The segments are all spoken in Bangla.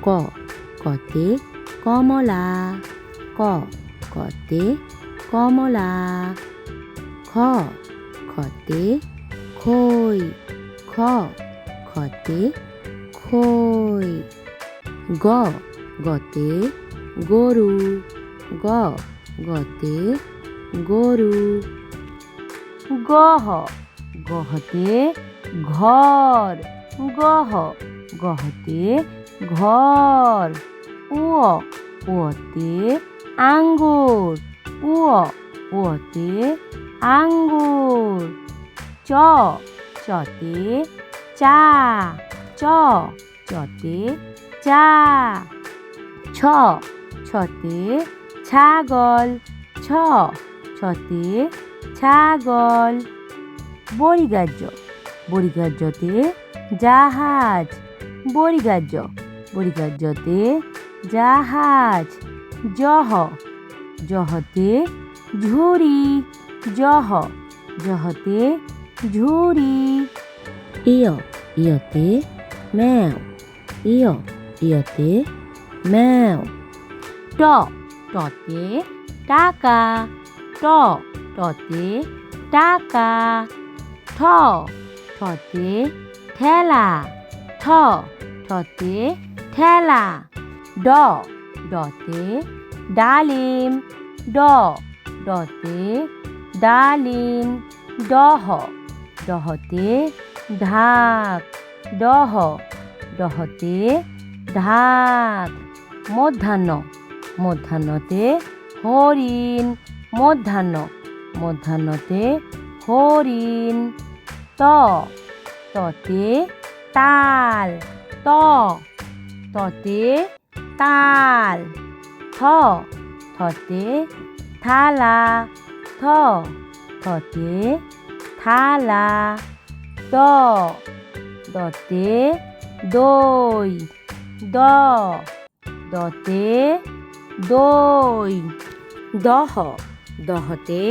ক কতে কমলা, ক কতে কমলা। খ খতে খই, খ খতে খই। গ গতে গরু, গ গতে গরু। গহ গহতে ঘর, গহ গহতে ঘর। উ উতে আঙ্গুর, উ উতে আঙ্গুর। চ চতে চা, চ চতে চা। ছ ছতে ছাগল, ছ ছতে ছাগল। বরিগার্য বরিগার্যতে জাহাজ, বরিগার্য বরিগার্যতে জাহাজ। জহ জহতে ঝুড়ি, জহ জহতে ঝুড়ি। ইয় ইয়তে ম্যাও, ইয় ইয়তে ম্যাও। ট টতে টাকা, ট টতে টাকা। ঠ ঠতে ঠেলা, ঠ ঠতে ঠেলা। ড ডতে ডালিম, ড ডতে ডালিম। ডহ ডহতে ঢাক, ডহ ডহতে ঢাক। মধ্যাহ্ন মধ্যাহ্নতে হরিণ, মধ্যাহ্ন মধ্যাহ্নতে হরিণ। ত ততে তাল, ত ততে তাল। থ থতে থালা, থ থতে থালা। দ দতে দই, দ দতে দই। দহ দহতে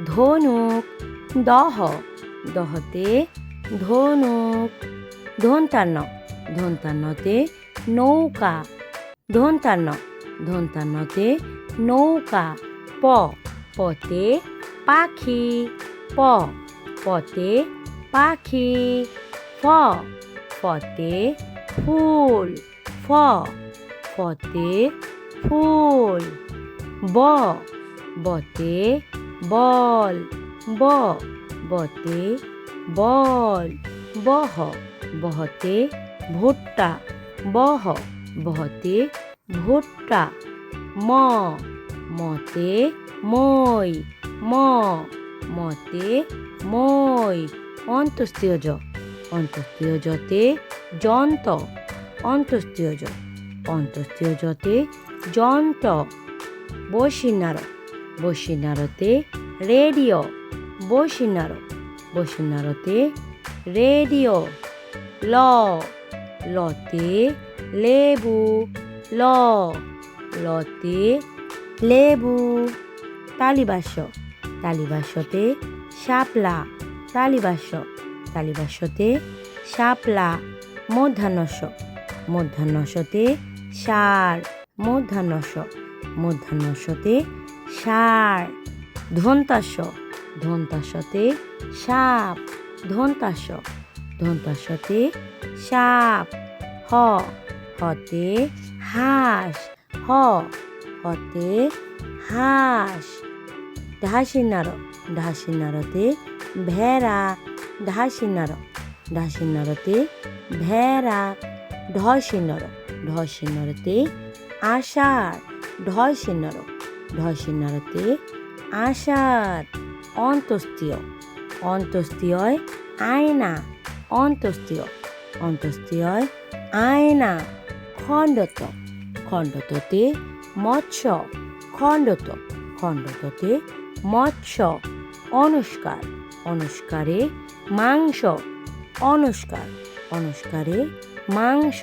ধনুক, দহ দহতে ধনুক। ধন্তান্ন ধন্তান্নতে নৌকা, ধন্তান্ন ধন্তান্নতে নৌকা। প পতে পাখি, প পতে পাখি। ফ ফতে ফুল, ফ ফতে ফুল। ব বতে বল, ব বতে বল। বহ বহতে ভুট্টা, বহ বহতে ভুট্টা। ম মতে মই, ম মতে মই। অন্ত্যেষ্টিয় জ অন্ত্যেষ্টিয় জতে যন্ত, অন্ত্যেষ্টিয় জ অন্ত্যেষ্টিয় জতে যন্ত। বৈশিন্যার বৈশিন্যারতে রেডিও, বৈশিন্যার বৈশিন্যারতে রেডিও। ল লতে লেবু, ল লতে লেবু। তালিবাস্য তালিবাস্যতে শাপলা, তালিবাস্য তালিবাস্যতে শাপলা। মধ্যাহ্নস্য মধ্যাহ্নস্যতে ষাঁড়, মধ্যাহ্নস্য মধ্যাহ্নস্যতে ষাঁড়। ধন্তাস্য ধন্তাস্যতে সাপ, ধন্তাস্য ধন্তাস্যতে সাপ। হ হতে হাঁস, হ হতে হাঁস। ঢাসিন্যার ঢাসিন্যারতে ভেড়া, ঢাসিন্যার ঢাসিন্যারতে ভেড়া। ঢসিন্যার ঢসিন্যারতে আষাঢ়, ঢসিন্যার ঢসিন্যারতে আষাঢ়। অন্ত্যেষ্টিয় অন্ত্যেষ্টিয়য় আয়না, অন্ত্যেষ্টিয় অন্ত্যেষ্টিয়য় আয়না। খণ্ডত খণ্ডততে মৎস্য, খণ্ডত খণ্ডততে মৎস্য। অনুষ্কার অনুষ্কারে মাংস, অনুষ্কার অনুষ্কারে মাংস।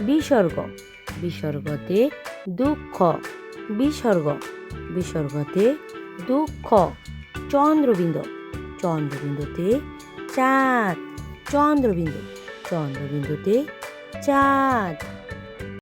বিসর্গ বিসর্গতে দুঃখ, বিসর্গ বিসর্গতে দুঃখ। চন্দ্রবিন্দু চন্দ্রবিন্দুতে চাঁদ, চন্দ্রবিন্দু চন্দ্রবিন্দুতে চাঁদ।